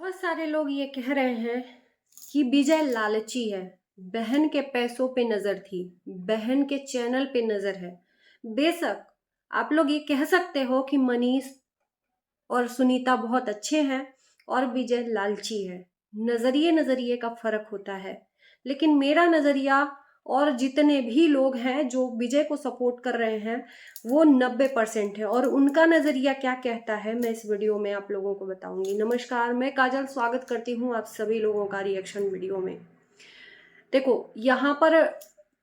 बहुत सारे लोग ये कह रहे हैं कि विजय लालची है। बहन के पैसों पे नजर थी, बहन के चैनल पे नजर है। बेशक आप लोग ये कह सकते हो कि मनीष और सुनीता बहुत अच्छे हैं और विजय लालची है। नजरिए नजरिए का फर्क होता है, लेकिन मेरा नजरिया और जितने भी लोग हैं जो विजय को सपोर्ट कर रहे हैं वो 90% है। और उनका नजरिया क्या कहता है मैं इस वीडियो में आप लोगों को बताऊंगी। नमस्कार, मैं काजल स्वागत करती हूँ आप सभी लोगों का रिएक्शन वीडियो में। देखो, यहाँ पर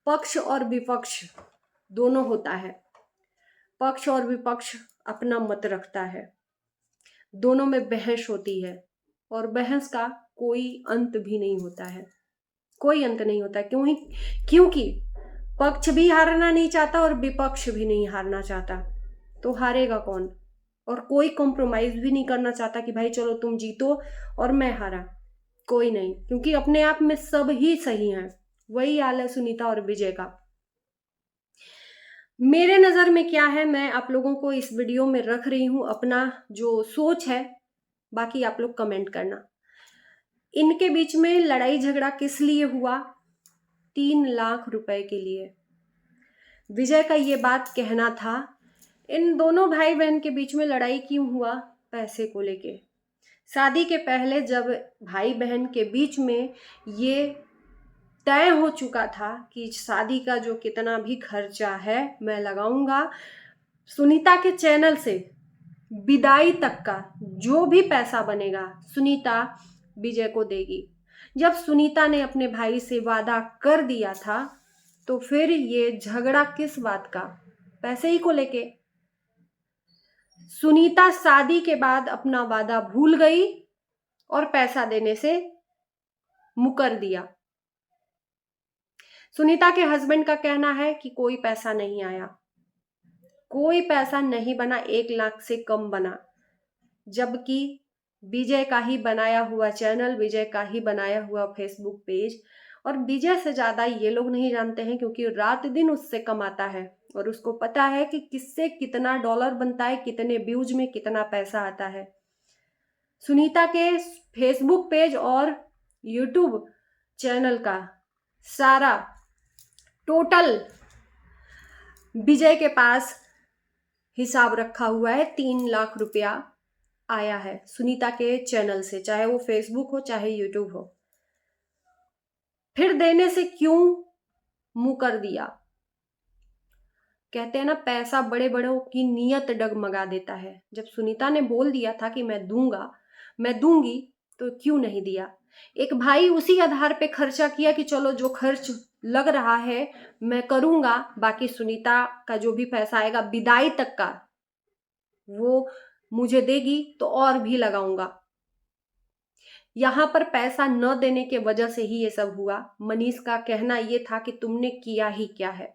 पक्ष और विपक्ष दोनों होता है। पक्ष और विपक्ष अपना मत रखता है, दोनों में बहस होती है और बहस का कोई अंत भी नहीं होता है। कोई अंत नहीं होता। क्योंकि पक्ष भी हारना नहीं चाहता और विपक्ष भी नहीं हारना चाहता, तो हारेगा कौन? और कोई कॉम्प्रोमाइज भी नहीं करना चाहता कि भाई चलो तुम जीतो और मैं हारा। कोई नहीं, क्योंकि अपने आप में सब ही सही हैं। वही हाल है सुनीता और विजय का। मेरे नजर में क्या है, मैं आप लोगों को इस वीडियो में रख रही हूं अपना जो सोच है, बाकी आप लोग कमेंट करना। इनके बीच में लड़ाई झगड़ा किस लिए हुआ? 3 लाख रुपए के लिए। विजय का ये बात कहना था। इन दोनों भाई बहन के बीच में लड़ाई क्यों हुआ? पैसे को लेके। शादी के पहले जब भाई बहन के बीच में ये तय हो चुका था कि शादी का जो कितना भी खर्चा है मैं लगाऊंगा, सुनीता के चैनल से विदाई तक का जो भी पैसा बनेगा सुनीता विजय को देगी। जब सुनीता ने अपने भाई से वादा कर दिया था तो फिर ये झगड़ा किस बात का? पैसे ही को लेके। सुनीता शादी के बाद अपना वादा भूल गई और पैसा देने से मुकर दिया। सुनीता के हस्बैंड का कहना है कि कोई पैसा नहीं आया, कोई पैसा नहीं बना, 1 लाख से कम बना। जबकि विजय का ही बनाया हुआ चैनल, विजय का ही बनाया हुआ फेसबुक पेज, और विजय से ज्यादा ये लोग नहीं जानते हैं क्योंकि रात दिन उससे कमाता है और उसको पता है कि किससे कितना डॉलर बनता है, कितने व्यूज में कितना पैसा आता है। सुनीता के फेसबुक पेज और यूट्यूब चैनल का सारा टोटल विजय के पास हिसाब रखा हुआ है। 3 लाख रुपया आया है सुनीता के चैनल से, चाहे वो फेसबुक हो चाहे यूट्यूब हो। फिर देने से क्यों मुंह कर दिया? कहते हैं ना, पैसा बड़े बड़ों की नीयत डगमगा देता है। जब सुनीता ने बोल दिया था कि मैं दूंगा, मैं दूंगी, तो क्यों नहीं दिया? एक भाई उसी आधार पे खर्चा किया कि चलो जो खर्च लग रहा है मैं करूंगा, बाकी सुनीता का जो भी पैसा आएगा विदाई तक का वो मुझे देगी तो और भी लगाऊंगा। यहां पर पैसा न देने के वजह से ही ये सब हुआ। मनीष का कहना ये था कि तुमने किया ही क्या है,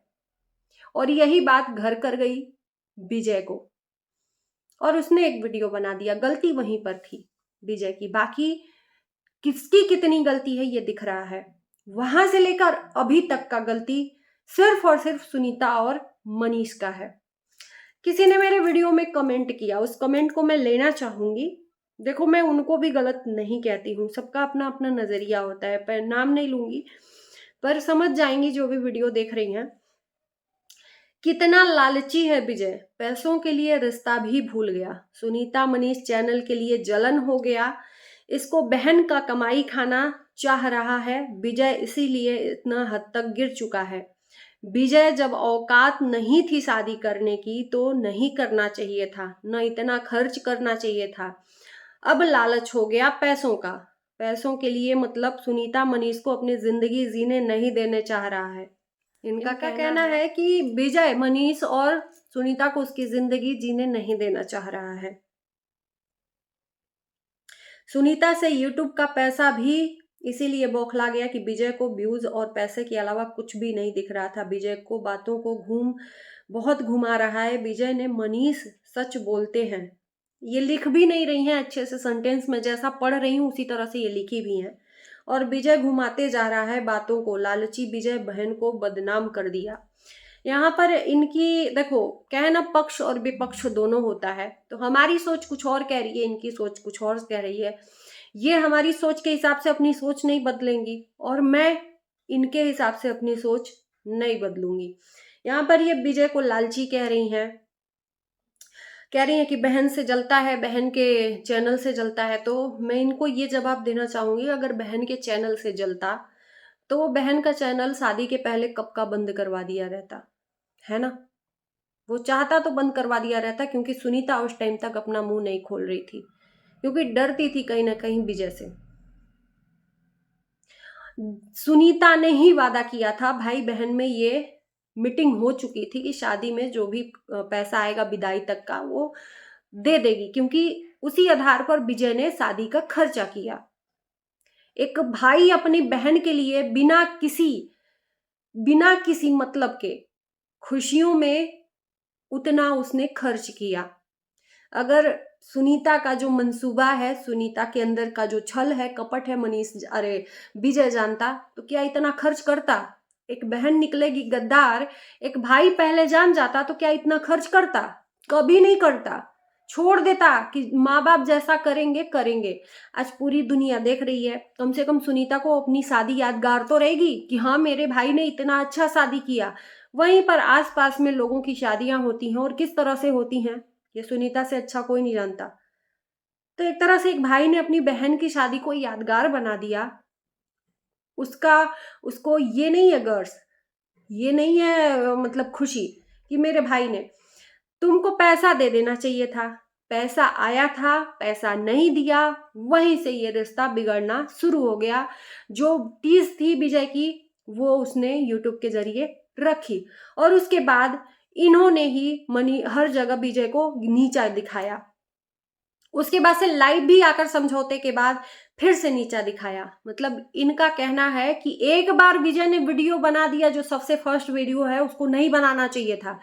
और यही बात घर कर गई विजय को और उसने एक वीडियो बना दिया। गलती वहीं पर थी विजय की, बाकी किसकी कितनी गलती है ये दिख रहा है। वहां से लेकर अभी तक का गलती सिर्फ और सिर्फ सुनीता और मनीष का है। किसी ने मेरे वीडियो में कमेंट किया, उस कमेंट को मैं लेना चाहूंगी। देखो, मैं उनको भी गलत नहीं कहती हूँ, सबका अपना अपना नजरिया होता है, पर नाम नहीं लूंगी, पर समझ जाएंगी जो भी वीडियो देख रही हैं। कितना लालची है विजय, पैसों के लिए रिश्ता भी भूल गया। सुनीता मनीष चैनल के लिए जलन हो गया, इसको बहन का कमाई खाना चाह रहा है विजय, इसीलिए इतना हद तक गिर चुका है। विजय जब औकात नहीं थी शादी करने की तो नहीं करना चाहिए था, न इतना खर्च करना चाहिए था। अब लालच हो गया पैसों का। पैसों के लिए मतलब सुनीता मनीष को अपनी जिंदगी जीने नहीं देने चाह रहा है। इनका कहना है कि विजय मनीष और सुनीता को उसकी जिंदगी जीने नहीं देना चाह रहा है। सुनीता से यूट्यूब का पैसा भी इसीलिए बौखला गया कि विजय को व्यूज और पैसे के अलावा कुछ भी नहीं दिख रहा था। विजय को बातों को बहुत घुमा रहा है। विजय ने मनीष सच बोलते हैं, ये लिख भी नहीं रही हैं अच्छे से सेंटेंस में, जैसा पढ़ रही हूं उसी तरह से ये लिखी भी हैं। और विजय घुमाते जा रहा है बातों को। लालची विजय बहन को बदनाम कर दिया। यहाँ पर इनकी देखो, कहना पक्ष और विपक्ष दोनों होता है, तो हमारी सोच कुछ और कह रही है, इनकी सोच कुछ और कह रही है। ये हमारी सोच के हिसाब से अपनी सोच नहीं बदलेंगी और मैं इनके हिसाब से अपनी सोच नहीं बदलूंगी। यहाँ पर ये विजय को लालची कह रही हैं कि बहन से जलता है, बहन के चैनल से जलता है। तो मैं इनको ये जवाब देना चाहूंगी, अगर बहन के चैनल से जलता तो वो बहन का चैनल शादी के पहले कब का बंद करवा दिया रहता, है ना। वो चाहता तो बंद करवा दिया रहता, क्योंकि सुनीता उस टाइम तक अपना मुंह नहीं खोल रही थी, क्योंकि डरती थी कहीं ना कहीं विजय से। सुनीता ने ही वादा किया था, भाई बहन में ये मीटिंग हो चुकी थी कि शादी में जो भी पैसा आएगा विदाई तक का वो दे देगी, क्योंकि उसी आधार पर विजय ने शादी का खर्चा किया। एक भाई अपनी बहन के लिए बिना किसी मतलब के खुशियों में उतना उसने खर्च किया। अगर सुनीता का जो मंसूबा है, सुनीता के अंदर का जो छल है, कपट है, विजय जानता तो क्या इतना खर्च करता। एक बहन निकलेगी गद्दार, एक भाई पहले जान जाता तो क्या इतना खर्च करता, कभी नहीं करता, छोड़ देता कि माँ बाप जैसा करेंगे। आज पूरी दुनिया देख रही है, कम से कम सुनीता को अपनी शादी यादगार तो रहेगी कि हाँ मेरे भाई ने इतना अच्छा शादी किया। वहीं पर आसपास में लोगों की शादियां होती हैं और किस तरह से होती हैं ये सुनीता से अच्छा कोई नहीं जानता। तो एक तरह से एक भाई ने अपनी बहन की शादी को यादगार बना दिया। उसको ये नहीं है गर्स, ये नहीं है मतलब खुशी कि मेरे भाई ने, तुमको पैसा दे देना चाहिए था, पैसा आया था, पैसा नहीं दिया, वहीं से ये रिश्ता बिगड़ना शुरू हो गया। जो टीज थी विजय की वो उसने यूट्यूब के जरिए रखी और उसके बाद इन्होंने ही हर जगह विजय को नीचा दिखाया। उसके बाद से लाइव भी आकर समझौते के बाद फिर से नीचा दिखाया। मतलब इनका कहना है कि एक बार विजय ने वीडियो बना दिया, जो सबसे फर्स्ट वीडियो है उसको नहीं बनाना चाहिए था,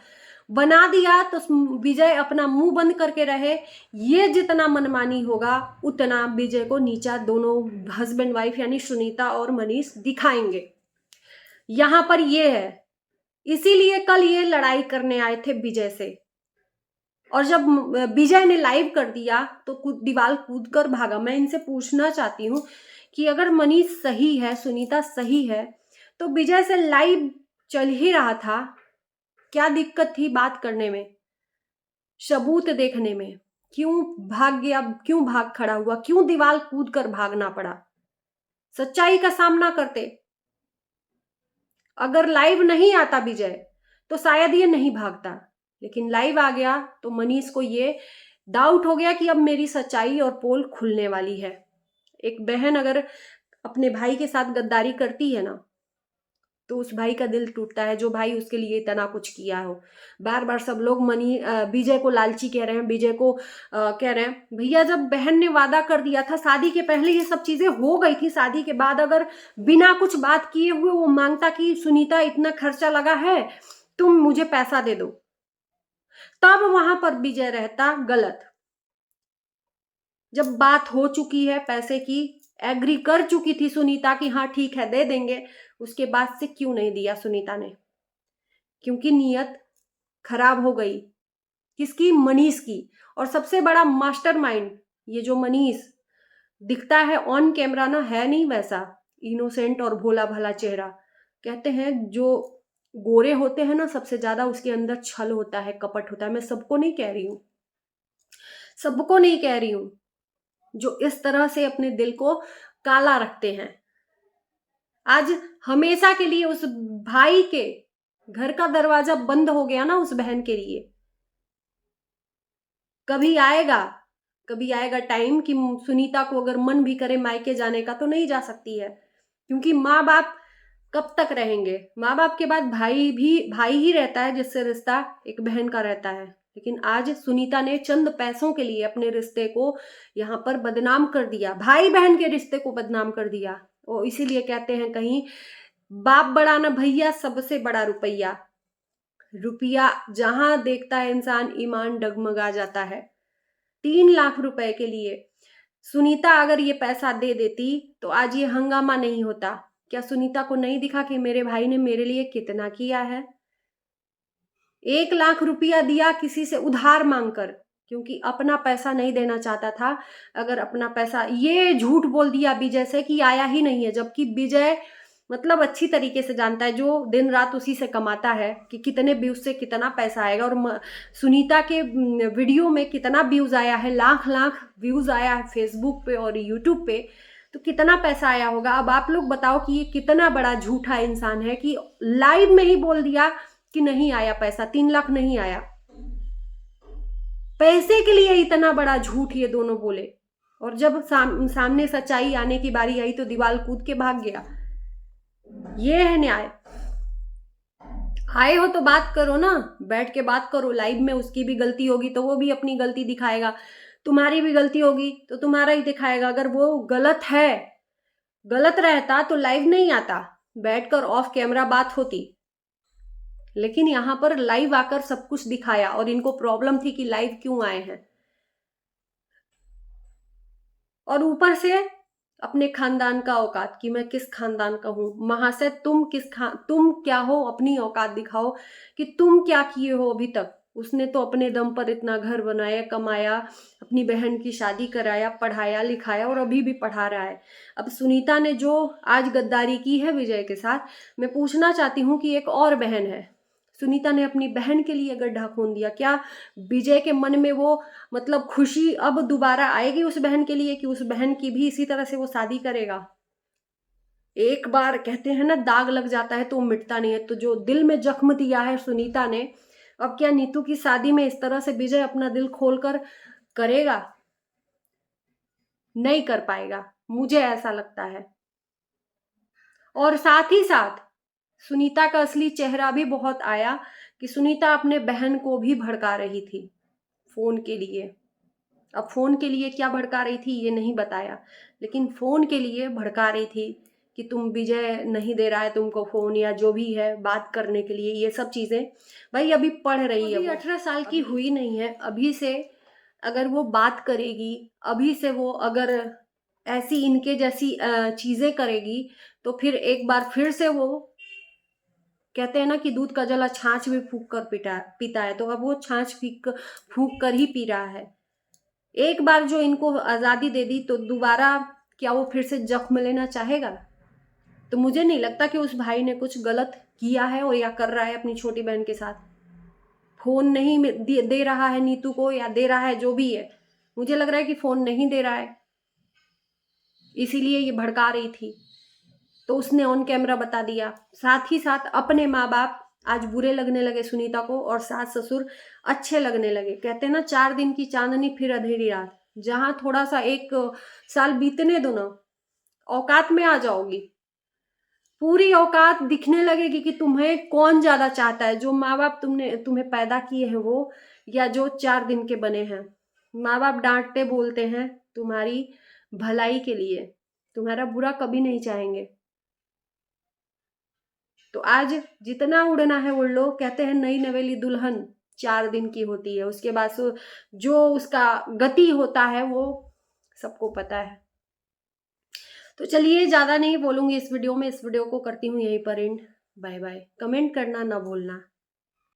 बना दिया तो विजय अपना मुंह बंद करके रहे। ये जितना मनमानी होगा उतना विजय को नीचा दोनों हस्बैंड वाइफ यानी सुनीता और मनीष दिखाएंगे। यहां पर ये है, इसीलिए कल ये लड़ाई करने आए थे विजय से। और जब विजय ने लाइव कर दिया तो दीवार कूद कर भागा। मैं इनसे पूछना चाहती हूँ कि अगर मनीष सही है, सुनीता सही है, तो विजय से लाइव चल ही रहा था, क्या दिक्कत थी बात करने में, सबूत देखने में? क्यों भाग गया, क्यों भाग खड़ा हुआ, क्यों दीवार कूद कर भागना पड़ा? सच्चाई का सामना करते। अगर लाइव नहीं आता विजय तो शायद ये नहीं भागता, लेकिन लाइव आ गया तो मनीष को ये डाउट हो गया कि अब मेरी सच्चाई और पोल खुलने वाली है। एक बहन अगर अपने भाई के साथ गद्दारी करती है ना तो उस भाई का दिल टूटता है, जो भाई उसके लिए इतना कुछ किया हो। बार बार सब लोग विजय को लालची कह रहे हैं, विजय को कह रहे हैं। भैया जब बहन ने वादा कर दिया था, शादी के पहले ये सब चीजें हो गई थी, शादी के बाद अगर बिना कुछ बात किए हुए वो मांगता कि सुनीता इतना खर्चा लगा है, तुम मुझे पैसा दे दो, तब वहां पर विजय रहता गलत। जब बात हो चुकी है पैसे की, एग्री कर चुकी थी सुनीता कि हाँ ठीक है दे देंगे, उसके बाद से क्यों नहीं दिया सुनीता ने? क्योंकि नीयत खराब हो गई। किसकी? मनीष की। और सबसे बड़ा मास्टरमाइंड ये जो मनीष दिखता है ऑन कैमरा ना, है नहीं वैसा इनोसेंट और भोला भाला चेहरा। कहते हैं जो गोरे होते हैं ना सबसे ज्यादा उसके अंदर छल होता है, कपट होता है। मैं सबको नहीं कह रही हूं, सबको नहीं कह रही हूं, जो इस तरह से अपने दिल को काला रखते हैं। आज हमेशा के लिए उस भाई के घर का दरवाजा बंद हो गया ना उस बहन के लिए। कभी आएगा टाइम कि सुनीता को अगर मन भी करे मायके जाने का तो नहीं जा सकती है, क्योंकि माँ बाप कब तक रहेंगे? माँ बाप के बाद भाई ही रहता है, जिससे रिश्ता एक बहन का रहता है। लेकिन आज सुनीता ने चंद पैसों के लिए अपने रिश्ते को यहाँ पर बदनाम कर दिया, भाई बहन के रिश्ते को बदनाम कर दिया। और इसीलिए कहते हैं कहीं, बाप बड़ा ना भैया, सबसे बड़ा रुपया। रुपया जहां देखता है इंसान, ईमान डगमगा जाता है। 3 लाख रुपए के लिए सुनीता अगर ये पैसा दे देती तो आज ये हंगामा नहीं होता। क्या सुनीता को नहीं दिखा कि मेरे भाई ने मेरे लिए कितना किया है? 1 लाख रुपया दिया किसी से उधार मांगकर, क्योंकि अपना पैसा नहीं देना चाहता था। अगर अपना पैसा, ये झूठ बोल दिया विजय से कि आया ही नहीं है, जबकि विजय मतलब अच्छी तरीके से जानता है, जो दिन रात उसी से कमाता है, कि कितने व्यूज से कितना पैसा आएगा। और सुनीता के वीडियो में कितना व्यूज आया है, लाख लाख व्यूज आया है फेसबुक पे और यूट्यूब पे, तो कितना पैसा आया होगा। अब आप लोग बताओ कि ये कितना बड़ा झूठा इंसान है कि लाइव में ही बोल दिया कि नहीं आया पैसा, 3 लाख नहीं आया। पैसे के लिए इतना बड़ा झूठ ये दोनों बोले, और जब सामने सच्चाई आने की बारी आई तो दीवार कूद के भाग गया। ये है न्याय। आए हो तो बात करो ना, बैठ के बात करो लाइव में। उसकी भी गलती होगी तो वो भी अपनी गलती दिखाएगा, तुम्हारी भी गलती होगी तो तुम्हारा ही दिखाएगा। अगर वो गलत है, गलत रहता तो लाइव नहीं आता, बैठकर ऑफ कैमरा बात होती। लेकिन यहां पर लाइव आकर सब कुछ दिखाया, और इनको प्रॉब्लम थी कि लाइव क्यों आए हैं। और ऊपर से अपने खानदान का औकात, कि मैं किस खानदान का हूं। महाशय तुम तुम क्या हो, अपनी औकात दिखाओ कि तुम क्या किए हो अभी तक। उसने तो अपने दम पर इतना घर बनाया, कमाया, अपनी बहन की शादी कराया, पढ़ाया लिखाया, और अभी भी पढ़ा रहा है। अब सुनीता ने जो आज गद्दारी की है विजय के साथ, मैं पूछना चाहती हूँ कि एक और बहन है, सुनीता ने अपनी बहन के लिए गड्ढा खोद दिया। क्या विजय के मन में वो मतलब खुशी अब दोबारा आएगी उस बहन के लिए, कि उस बहन की भी इसी तरह से वो शादी करेगा? एक बार कहते हैं ना, दाग लग जाता है तो वो मिटता नहीं है। तो जो दिल में जख्म दिया है सुनीता ने, अब क्या नीतू की शादी में इस तरह से विजय अपना दिल खोलकर करेगा? नहीं कर पाएगा, मुझे ऐसा लगता है। और साथ ही साथ सुनीता का असली चेहरा भी बहुत आया, कि सुनीता अपने बहन को भी भड़का रही थी फोन के लिए। अब फोन के लिए क्या भड़का रही थी ये नहीं बताया, लेकिन फोन के लिए भड़का रही थी कि तुम, विजय नहीं दे रहा है तुमको फोन, या जो भी है बात करने के लिए, ये सब चीजें। भाई अभी पढ़ रही है, 18 साल की हुई नहीं है। अभी से अगर वो बात करेगी, अभी से वो अगर ऐसी इनके जैसी चीजें करेगी, तो फिर एक बार फिर से वो, कहते हैं ना कि दूध का जला छाछ में फूंक कर पीता है, तो अब वो छाछ फूंक कर ही पी रहा है। एक बार जो इनको आजादी दे दी तो दोबारा क्या वो फिर से जख्म लेना चाहेगा? तो मुझे नहीं लगता कि उस भाई ने कुछ गलत किया है और या कर रहा है अपनी छोटी बहन के साथ। फोन नहीं दे रहा है नीतू को, या दे रहा है जो भी है, मुझे लग रहा है कि फोन नहीं दे रहा है, इसीलिए ये भड़का रही थी। तो उसने ऑन कैमरा बता दिया। साथ ही साथ अपने माँ बाप आज बुरे लगने लगे सुनीता को, और सास ससुर अच्छे लगने लगे। कहते हैं ना, 4 दिन की चांदनी फिर अंधेरी रात। जहां थोड़ा सा 1 साल बीतने दो ना, औकात में आ जाओगी, पूरी औकात दिखने लगेगी कि तुम्हें कौन ज्यादा चाहता है, जो माँ बाप तुम्हें पैदा किए हैं वो, या जो 4 दिन के बने हैं। माँ बाप डांटते बोलते हैं तुम्हारी भलाई के लिए, तुम्हारा बुरा कभी नहीं चाहेंगे। तो आज जितना उड़ना है उड़ लो। कहते हैं नई नवेली दुल्हन 4 दिन की होती है, उसके बाद जो उसका गति होता है वो सबको पता है। तो चलिए, ज्यादा नहीं बोलूंगी इस वीडियो में, इस वीडियो को करती हूँ यहीं पर एंड। Bye bye. कमेंट करना ना भूलना।